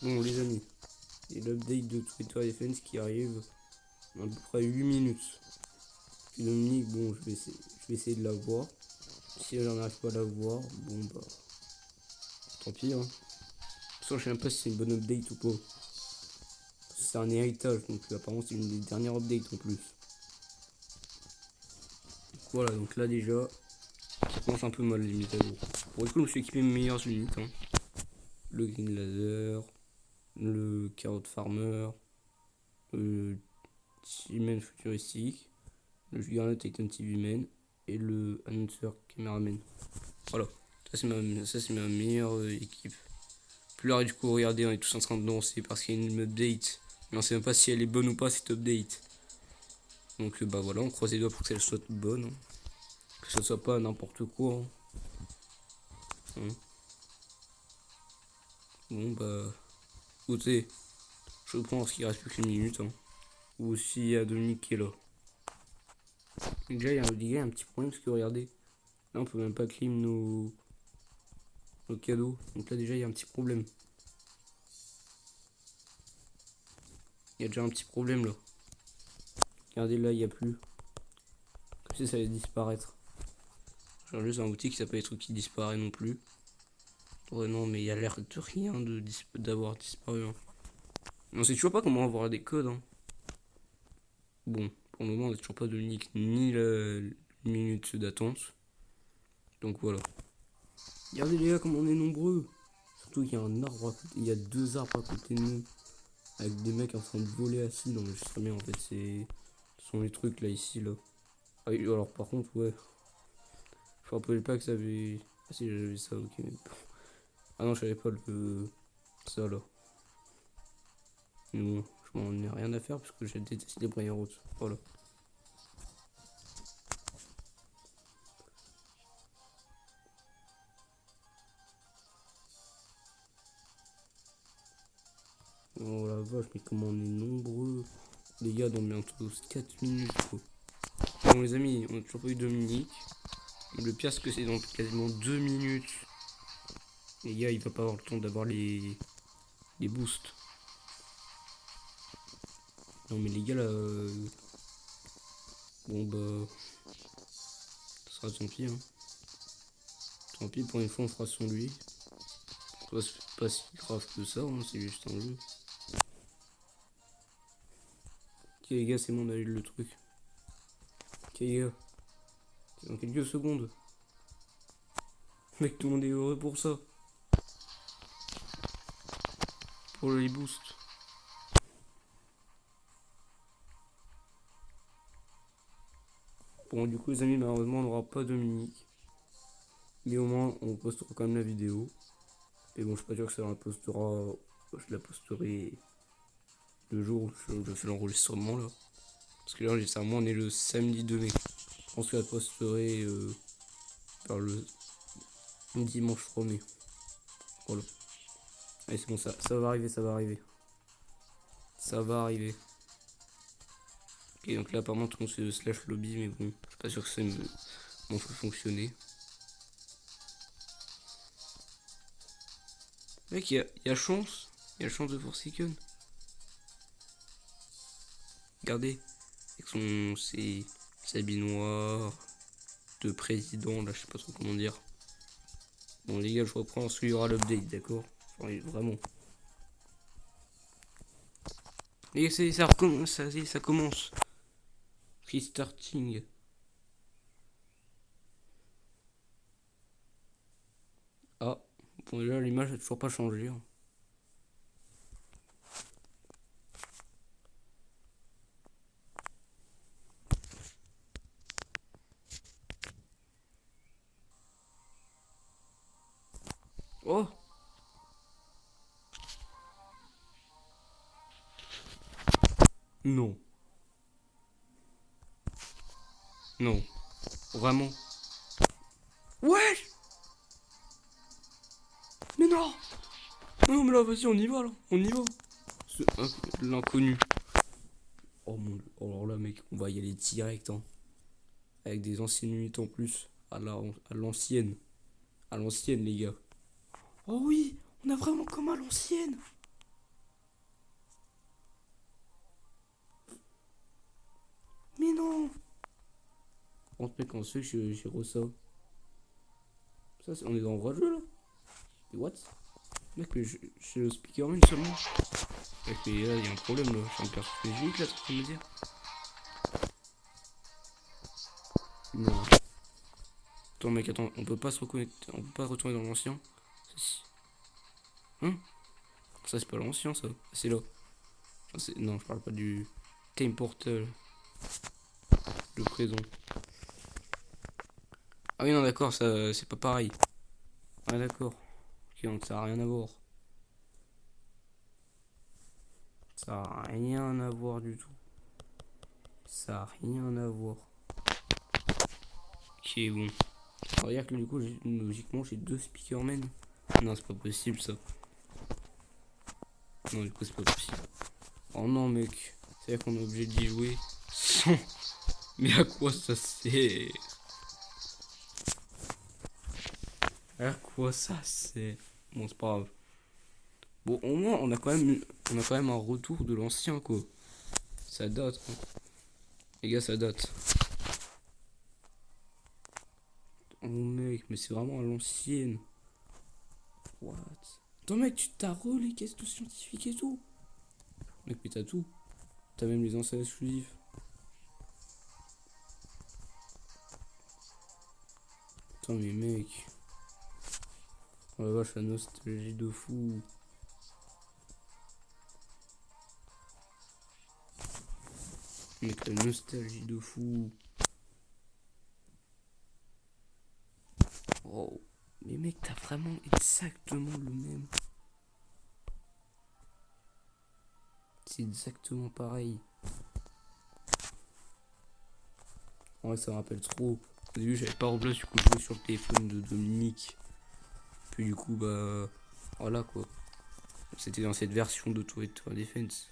Bon les amis, il y a l'update de Twitter Defense qui arrive dans à peu près 8 minutes. Et Dominique, bon je vais essayer de la voir. Si j'en arrive pas à la voir, bon bah tant pis hein. De toute façon je sais même pas si c'est une bonne update ou pas. C'est un héritage, donc apparemment c'est une des dernières updates en plus. Voilà, donc là déjà, ça commence un peu mal les mises à jour. Pour le coup je me suis équipé mes meilleures unités. Hein. Le Green Laser, le Carrot Farmer, le T-Man futuristique, le Juggernaut Titan TV Man et le Announcer Cameraman. Voilà, ça c'est ma meilleure équipe. Puis là du coup regardez, on est tous en train de danser parce qu'il y a une update. Mais on sait même pas si elle est bonne ou pas cette update. Donc bah voilà, on croise les doigts pour que elle soit bonne. Hein. Que ce soit pas n'importe quoi. Hein. Hein. Bon bah écoutez, je reprends parce qu'il reste plus qu'une minute. Hein. Ou aussi il y a Dominique qui est là. Déjà il y a un petit problème parce que regardez, là on peut même pas claim nos cadeaux. Donc là déjà il y a un petit problème. Il y a déjà un petit problème là. Regardez là il n'y a plus. Comme si ça allait disparaître. J'ai juste un outil qui s'appelle des trucs qui disparaît non plus. Ouais non mais il y a l'air de rien d'avoir disparu. Hein. On sait toujours pas comment avoir des codes. Hein. Bon, pour le moment on n'a toujours pas de nick ni la minute d'attente. Donc voilà. Regardez les gars comme on est nombreux. Surtout qu'il y a un arbre à côté. Il y a deux arbres à côté de nous. Avec des mecs en train de voler assis. Non mais je sais bien en fait ce sont les trucs là ici là. Ah oui, alors par contre ouais. Je me rappelais pas que ça avait. Ah si j'avais ça ok. Ah non je savais pas le. Ça là. Mais bon, je m'en ai rien à faire parce que j'ai détesté les premières routes. Voilà. Oh la vache, mais comment on est nombreux. Les gars, dans bientôt 4 minutes quoi. Bon les amis, on a toujours pas eu Dominique. Le pire c'est que c'est dans quasiment 2 minutes. Les gars, il va pas avoir le temps d'avoir les boosts. Non mais les gars là... Bon bah... Ça sera tant pis hein. Tant pis, pour une fois on fera sans lui. C'est pas si grave que ça, hein, c'est juste un jeu. Ok les gars, c'est bon, on a eu le truc. Ok les gars. Dans quelques secondes. Mec, tout le monde est heureux pour ça. Pour les boosts. Bon du coup les amis, malheureusement on n'aura pas Dominique. Mais au moins on postera quand même la vidéo. Et bon je suis pas sûr que ça la postera. Je la posterai le jour où je fais l'enregistrement là. Parce que là nécessairement on est le samedi 2 mai. Je pense que je la posterai par le dimanche 3 mai. Voilà. Allez c'est bon, ça va arriver, ça va arriver. Ça va arriver. Ok donc là apparemment tout le monde se slash lobby mais bon je suis pas sûr que ça m'en fait fonctionner. Mec il y a chance. Il y a chance de Forsaken. Regardez. Avec ses habits noirs de président là je sais pas trop comment dire. Bon les gars je reprends, ensuite il y aura l'update d'accord. Enfin, vraiment. Et ça recommence, ça commence. Restarting. Ah, bon déjà l'image n'a toujours pas changé. Hein. Oh non. Non. Vraiment. Ouais. Mais non. Non mais là vas-y on y va là. On y va. L'inconnu. Oh mon dieu. Alors là mec, on va y aller direct hein. Avec des anciennes unités en plus. À l'ancienne. À l'ancienne les gars. Oh oui, on a vraiment comme à l'ancienne. Mais non. On te met quand c'est que j'ai re ça. On est dans le vrai jeu là. Mais what? Mec, mais j'ai le speakerman seulement. Mec, mais là, il y a un problème là. J'ai un personnage unique là, tu peux me dire? Non. Attends, mec, attends. On peut pas se reconnecter. On peut pas retourner dans l'ancien. Hein? Ça, c'est pas l'ancien, ça. C'est là. Enfin, non, je parle pas du Time Portal. Le présent. Ah oui, non, d'accord, ça, c'est pas pareil. Ah, d'accord. Ok, donc ça a rien à voir. Ça a rien à voir du tout. Ça a rien à voir. Ok, bon. Alors, regarde que du coup, logiquement, j'ai deux speakermen. Non, c'est pas possible ça. Non, du coup, c'est pas possible. Oh non, mec. C'est-à-dire qu'on est obligé d'y jouer sans. Mais à quoi ça sert? À quoi ça sert? Bon, c'est pas grave. Bon, au moins, on a quand même un retour de l'ancien, quoi. Ça date, hein. Les gars, ça date. Oh, mec, mais c'est vraiment à l'ancienne. What? Attends, mec, tu t'as les caisses de scientifiques et tout. Mec, mais t'as tout. T'as même les anciens exclusifs. Attends, mais mec. Oh la vache, la nostalgie de fou. Mec, la nostalgie de fou. Oh. Mais mec, t'as vraiment exactement le même. C'est exactement pareil. En vrai, ça me rappelle trop. Au début, j'avais pas Roblox, du coup, je jouais sur le téléphone de Dominique. Puis, du coup, bah. Voilà quoi. C'était dans cette version de Tour Defense.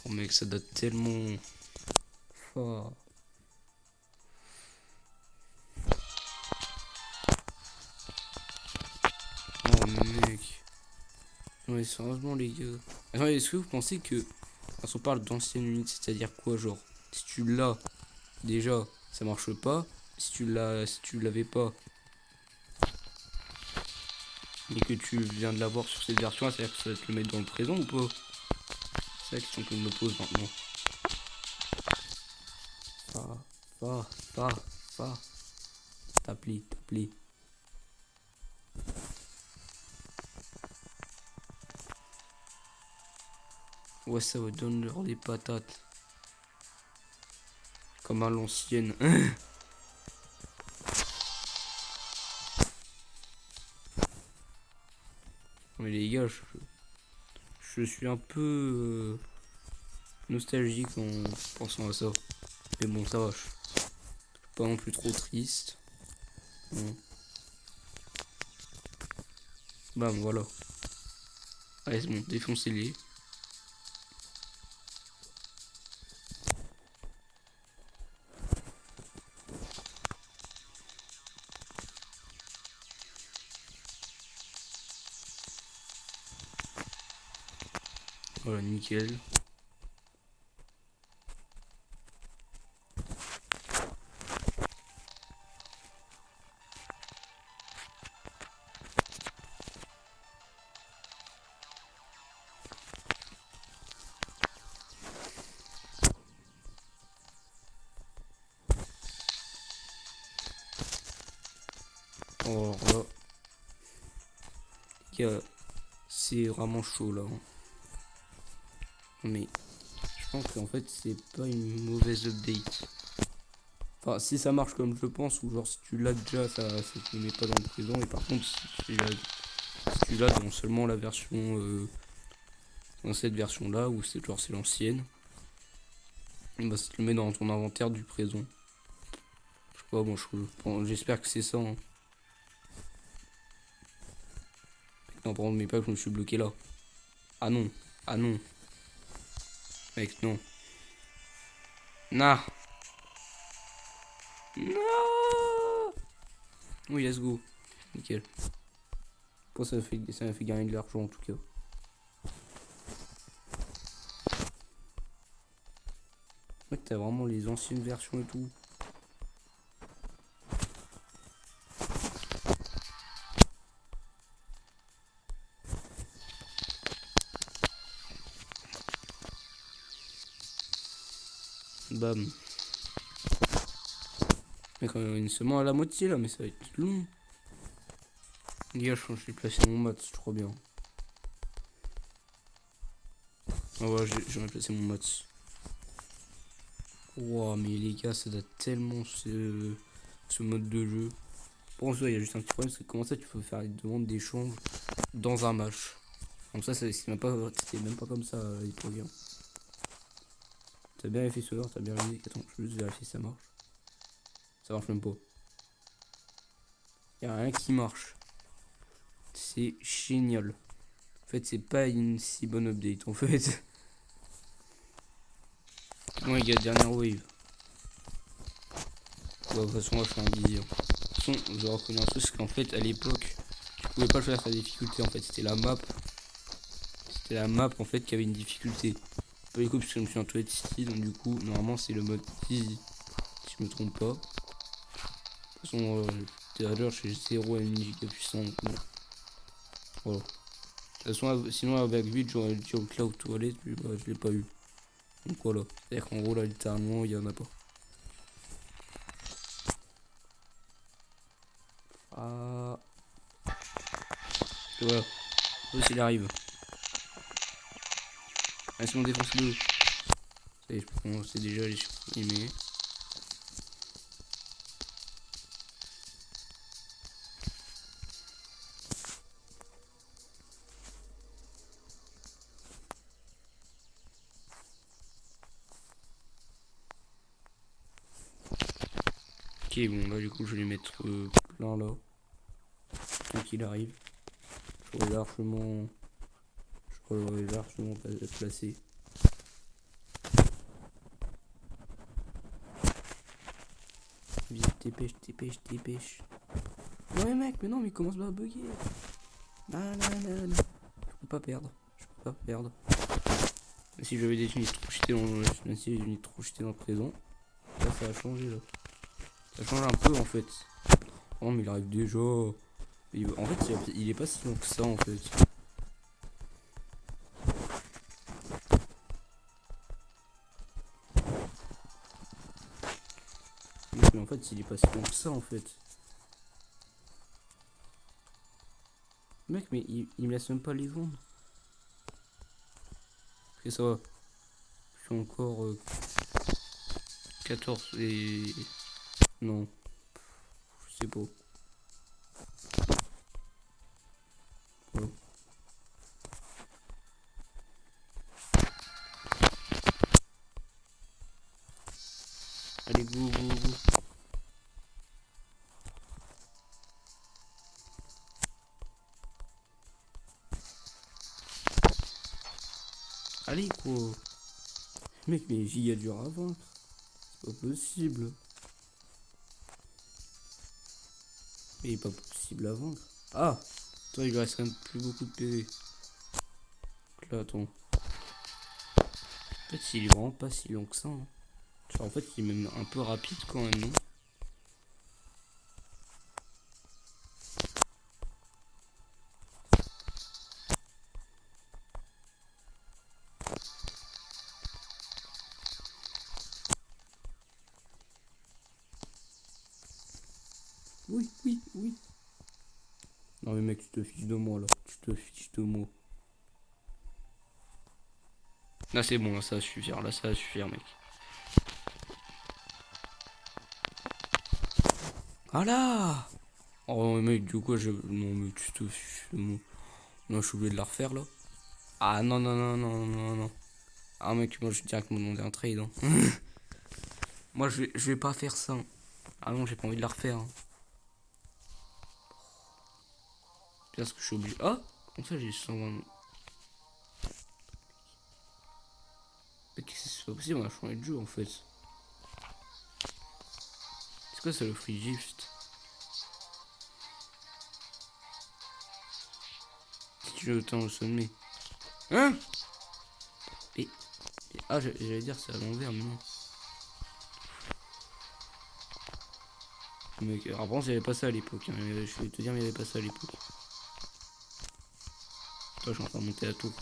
Oh, mec, ça date tellement. Oh. Oh, mec. Non, mais sérieusement, les gars. Attends, est-ce que vous pensez que. Quand on parle d'ancienne unité, c'est-à-dire quoi, genre si tu l'as, déjà, ça marche pas. Si tu l'avais pas, et que tu viens de l'avoir sur cette version-là, c'est-à-dire que ça va te le mettre dans le présent ou pas? C'est la question que je me pose maintenant. Pas. T'appli. Ouais, ça va donner leur des patates. Comme à l'ancienne. Mais les gars, je suis un peu nostalgique en pensant à ça. Mais bon, ça va. Je suis pas non plus trop triste. Bon. Bam, voilà. Allez, c'est bon, défoncez-les. Voilà, nickel. Alors là, c'est vraiment chaud là. Mais je pense qu'en fait, c'est pas une mauvaise update. Enfin, si ça marche comme je pense, ou genre si tu l'as déjà, ça te met pas dans le présent. Et par contre, si tu l'as dans seulement la version. Dans cette version là, ou c'est genre c'est l'ancienne, bah ça te le met dans ton inventaire du présent. Je sais pas, bon, j'espère que c'est ça. Hein. Non, par contre, mais pas que je me suis bloqué là. Ah non, ah non. Mec, non. Nah. Non. Oui, let's go. Nickel. Pour ça m'a fait gagner de l'argent en tout cas. Mec, t'as vraiment les anciennes versions et tout. Bam. Mec, on est seulement à la moitié là, mais ça va être long. Les gars, je vais placer mon mat, c'est trop bien. Ah ouais, j'aurais placé mon mat. Wow, mais les gars, ça date tellement ce mode de jeu. Bon, ça, il y a juste un petit problème, c'est que comment ça tu peux faire des demandes d'échange dans un match. Donc ça, c'était même pas comme ça, il trop bien. T'as bien fait ce t'as bien réalisé. Attends, je vais juste vérifier si ça marche. Ça marche même pas. Y a rien qui marche. C'est génial. En fait, c'est pas une si bonne update en fait. Bon les gars, dernière wave. Bon, de toute façon, moi je suis en vision. De toute façon, je reconnais un truc, c'est qu'en fait, à l'époque, tu pouvais pas faire sa difficulté. En fait, c'était la map. C'était la map en fait qui avait une difficulté. Pas du coup, parce que je me suis entouré de City, donc du coup, normalement, c'est le mode easy. Si je me trompe pas. De toute façon, tout à l'heure, j'ai 0 ennemi giga puissant. Donc bon. Voilà. De toute façon, sinon, avec 8, j'aurais le tir au cloud toilette, mais bah, je l'ai pas eu. Donc voilà. C'est-à-dire qu'en gros, là, littéralement, il y en a pas. Ah. Et voilà. S'il arrive. Ah, c'est mon défense 2. Ça y est, on sait déjà les supprimer. Ok, bon, là, du coup, je vais les mettre plein là. Tant qu'il arrive. J'aurais largement placé. Vite, dépêche, dépêche, dépêche. Ouais, mec, mais non, mais il commence à bugger. Non. Je peux pas perdre. Je peux pas perdre. Même si j'avais des unités trop cheatées dans le présent. Là, ça a changé, là. Ça change un peu, en fait. Oh, mais il arrive déjà. En fait, il est pas si long que ça, en fait. Mais en fait, il est pas si long que ça, en fait. Mec, mais il me laisse même pas les vendre. Ok, ça va. Je suis encore 14 et... Non. Je sais pas. Voilà. Allez, go. Allez, quoi. Mec, mais giga dur à vaincre. C'est pas possible. Mais il est pas possible à vaincre. Ah! Toi, il lui reste quand même plus beaucoup de PV. Donc là, attends. En fait, il est vraiment pas si long que ça. Hein. Genre, en fait, il est même un peu rapide quand même, non? Oui. Non, mais mec, tu te fiches de moi là. Tu te fiches de moi. Là, c'est bon, là, ça va suffire. Là, ça va suffire, mec. Ah là! Oh, mec, du coup, non, mais tu te fiches de moi. Non, je suis obligé de la refaire là. Ah non. Ah, mec, moi, je dirais que mon nom est un trade. Hein. Moi, je vais pas faire ça. Ah non, j'ai pas envie de la refaire. Hein. Parce que je suis obligé. Ah! Comme ça, j'ai 120. C'est pas possible, on a changé de jeu en fait. C'est quoi ça le free gift? Si tu veux autant le sommet. Hein? Ah, j'allais dire c'est à l'envers, mais non. Mec, alors par contre, il y avait pas ça à l'époque. Hein. Je vais te dire, mais il y avait pas ça à l'époque. Toi, je suis en train de monter la tour.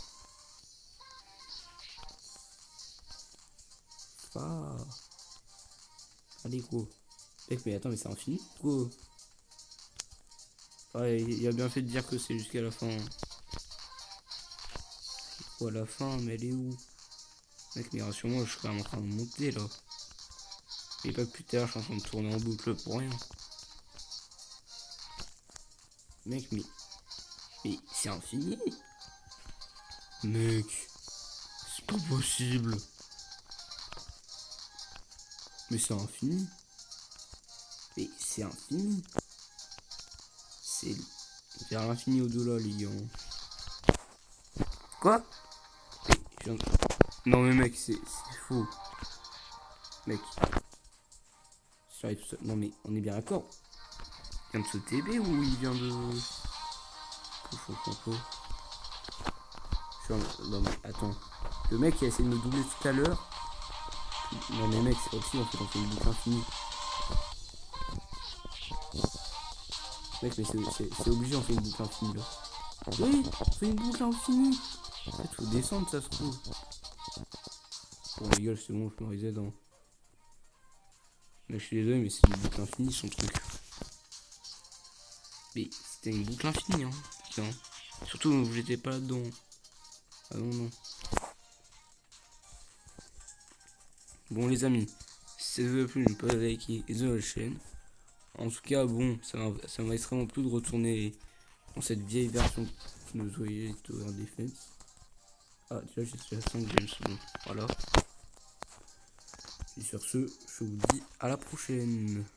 Ah. Allez, go. Mec, mais attends, mais c'est infini, go. Ouais, il a bien fait de dire que c'est jusqu'à la fin. Ou à la fin, mais elle est où? Mec, mais rassure-moi, je suis quand même en train de monter là. Et pas que plus tard, je suis en train de tourner en boucle pour rien. Mec, mais c'est infini. Mec, c'est pas possible. Mais c'est infini. Mais c'est infini. C'est vers l'infini au-delà, les gars. Quoi? Non mais mec, c'est faux. Mec. Non mais on est bien d'accord. Il vient de se TB ou il vient de... Non mais attends. Le mec qui a essayé de me doubler tout à l'heure. Non mais mec, c'est pas possible en fait, on fait une boucle infinie. Mec, mais c'est obligé, on fait une boucle infinie là. Oui, on fait une boucle infinie. En fait, faut descendre, ça se trouve. Bon les gars, c'est bon, je me reset dans... Mais je suis désolé, mais c'est une boucle infinie son truc. Mais c'était une boucle infinie, hein. Putain. Surtout, j'étais pas là-dedans. Ah non, non. Bon, les amis, si ça vous a plu, n'oubliez pas de liker et de la chaîne. En tout cas, bon, ça m'a extrêmement plu de retourner dans cette vieille version de Twilight Tower Defense. Ah, déjà, j'ai déjà 5 James Bond. Voilà. Et sur ce, je vous dis à la prochaine.